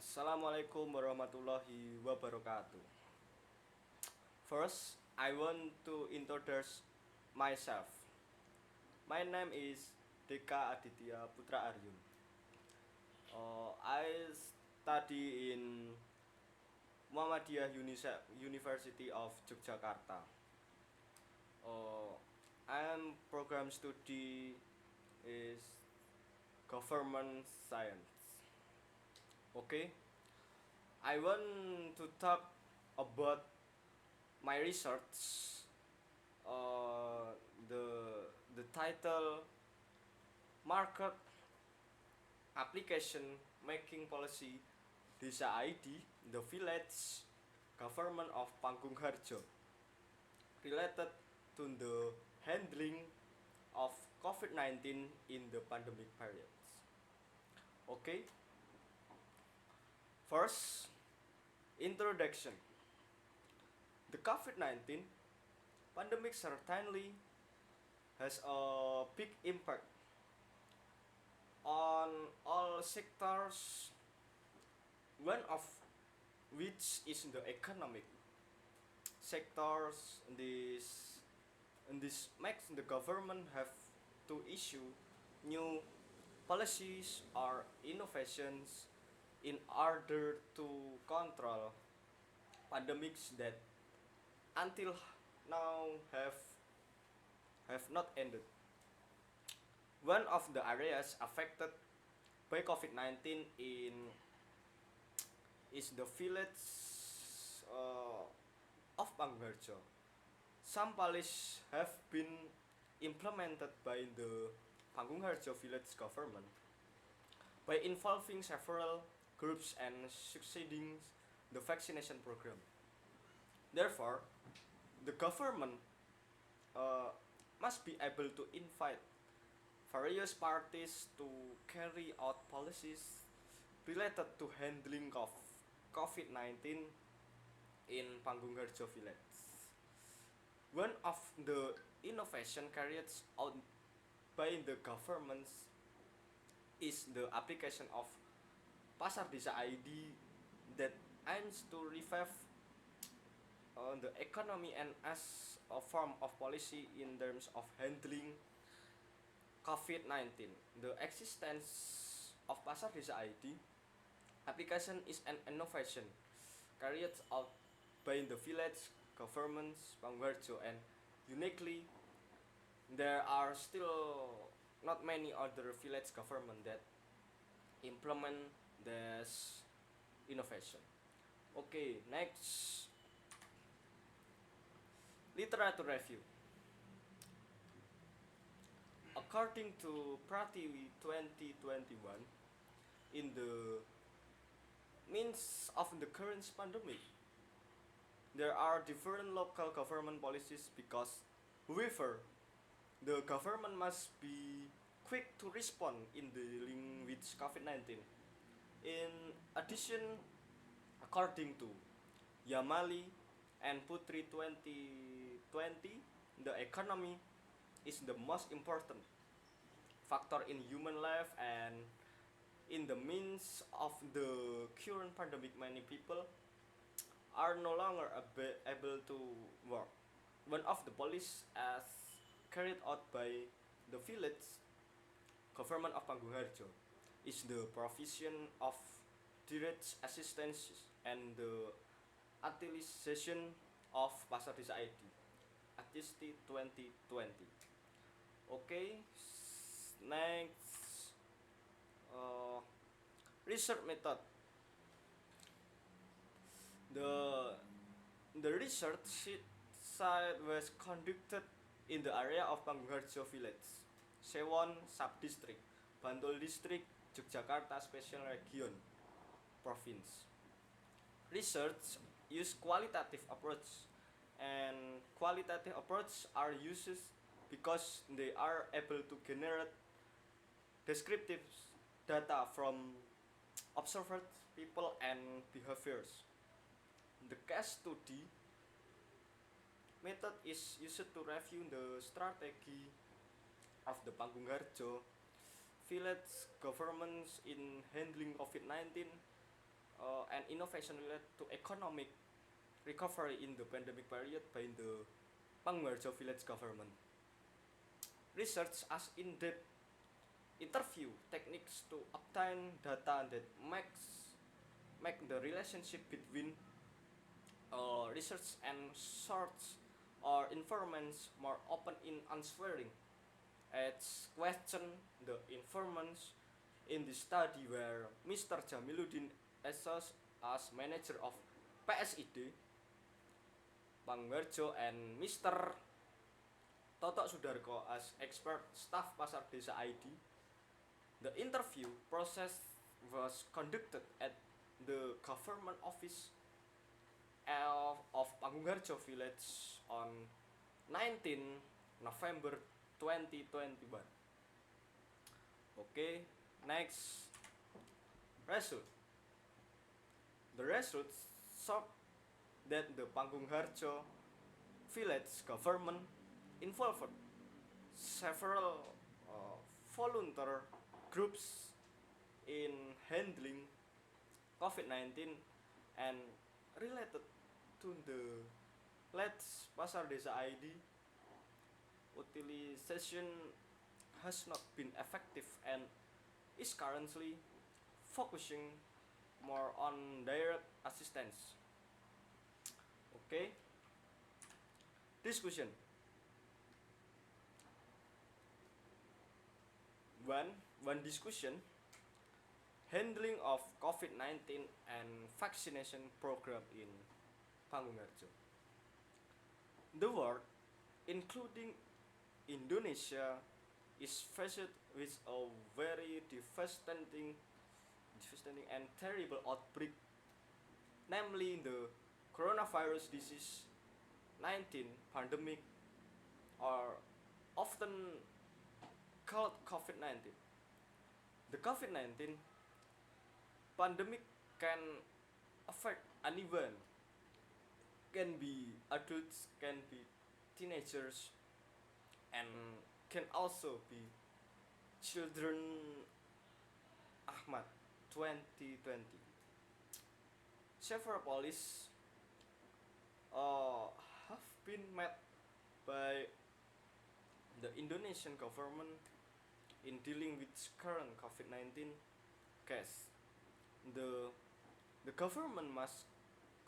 Assalamualaikum warahmatullahi wabarakatuh. First, I want to introduce myself. My name is Dheka Adhitya Putra Aryun. I study in Muhammadiyah University of Yogyakarta. Uh, I am program study is government science. Okay, I want to talk about my research. Uh, the title market application making policy Desa ID the village government of Pangungharjo related to the handling of COVID-19 in the pandemic periods. Okay, first introduction. The COVID-19 pandemic certainly has a big impact on all sectors, one of which is the economic sectors. This makes the government have to issue new policies or innovations in order to control pandemics that until now have not ended. One of the areas affected by COVID-19 in is the village uh, of Pangharjo. Some policies have been implemented by the Pangungharjo village government by involving several groups and succeeding the vaccination program. Therefore, the government uh, must be able to invite various parties to carry out policies related to handling of COVID-19 in Pangungharjo village. One of the innovation carried out by the governments is the application of Pasar Desa ID that aims to revive the economy and as a form of policy in terms of handling COVID-19. The existence of Pasar Desa ID application is an innovation carried out by the village governments Pangwarjo, and uniquely there are still not many other village government that implement this innovation. Okay, next, literature review. According to Prativi 2021, in the means of the current pandemic, there are different local government policies because, however, the government must be quick to respond in dealing with COVID-19. In addition, according to Yamali and Putri 2020, the economy is the most important factor in human life, and in the means of the current pandemic many people are no longer able to work. One of the policies as carried out by the village government of Pangungharjo is the provision of direct assistance and the utilization of Pasar Desa ID Adisti 2020. Okay, next, uh, research method. The the research site was conducted in the area of Pangharjo village, Sewon Subdistrict, Bantul District, Yogyakarta Special Region, Province. Research use qualitative approach, and qualitative approach are used because they are able to generate descriptive data from observed people and behaviors. The case study method is used to review the strategy of the Pangungharjo village governments in handling COVID-19 and innovation related to economic recovery in the pandemic period by the Pangwarjo village government. Research as in-depth interview techniques to obtain data that make the relationship between research and source or informants more open in answering. It's question the informants in the study where Mr. Jamiluddin Esos as manager of PSID Pangwarjo and Mr. Toto Sudarko as expert staff Pasar Desa ID. The interview process was conducted at the government office of Pangwarjo village on 19 November 2021. Okay, next result. The results showed that the Pangungharjo village government involved several volunteer groups in handling COVID-19 and related to the Let's Pasar Desa ID utilization has not been effective and is currently focusing more on direct assistance. Okay, discussion. One discussion handling of COVID-19 and vaccination program in Pangungharjo. The world, including Indonesia, is faced with a very devastating and terrible outbreak, namely the coronavirus disease 19 pandemic, or often called COVID-19. The COVID-19 pandemic can affect anyone, can be adults, can be teenagers, and can also be children. Ahmad 2020. Several policies have been met by the Indonesian government in dealing with current COVID-19 case. The government must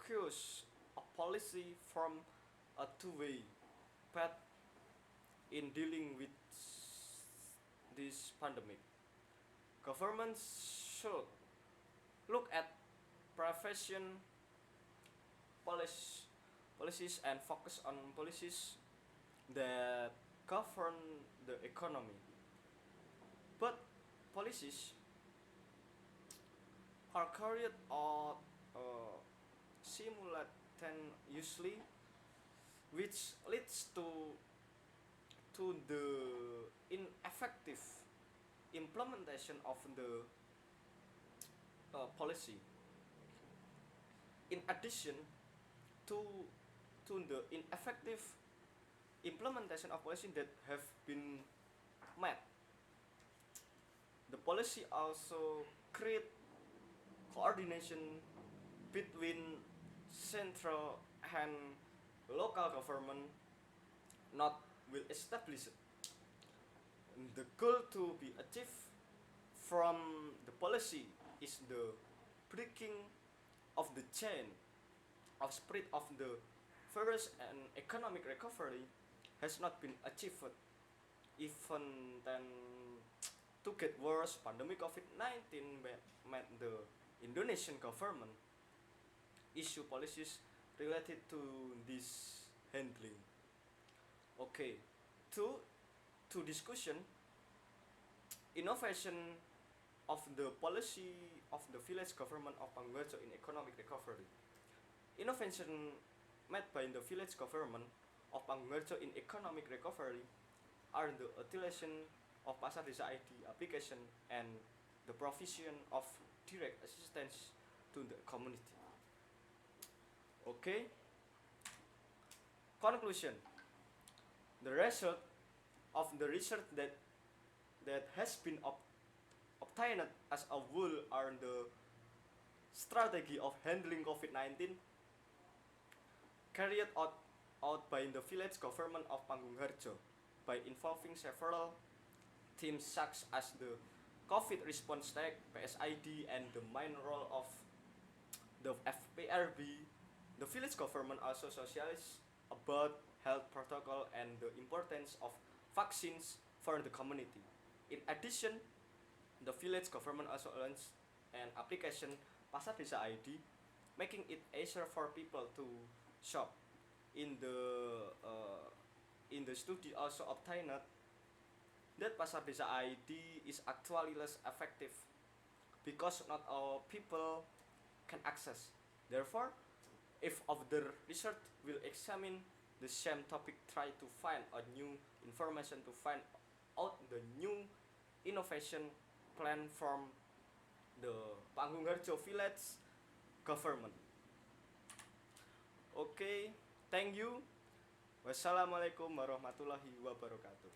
choose a policy from a two-way path in dealing with this pandemic. Governments should look at prevention policies and focus on policies that govern the economy. But policies are carried out simultaneously, which leads to the ineffective implementation of the policy. In addition to the ineffective implementation of policy that have been made, the policy also create coordination between central and local government not well established. The goal to be achieved from the policy is the breaking of the chain of spread of the virus, and economic recovery has not been achieved. Even then, to get worse, pandemic COVID-19 made the Indonesian government issue policies related to this handling. Okay, to discussion innovation of the policy of the village government of Pangwarjo in economic recovery. Innovation made by the village government of Pangwarjo in economic recovery are the utilization of Pasar Desa ID application and the provision of direct assistance to the community. Okay. Conclusion. The result of the research that has been obtained as a whole are the strategy of handling COVID-19 carried out by the village government of Pangungharjo by involving several teams such as the COVID response tech, PSID, and the main role of the FPRB. The village government also socialized about health protocol and the importance of vaccines for the community. In addition, the village government also launched an application Pasar Desa ID, making it easier for people to shop. In the study also obtained that Pasar Desa ID is actually less effective because not all people can access. Therefore, if of the research will examine the same topic, try to find a new information to find out the new innovation plan from the Pangungharjo village government. Okay, thank you. Wassalamualaikum warahmatullahi wabarakatuh.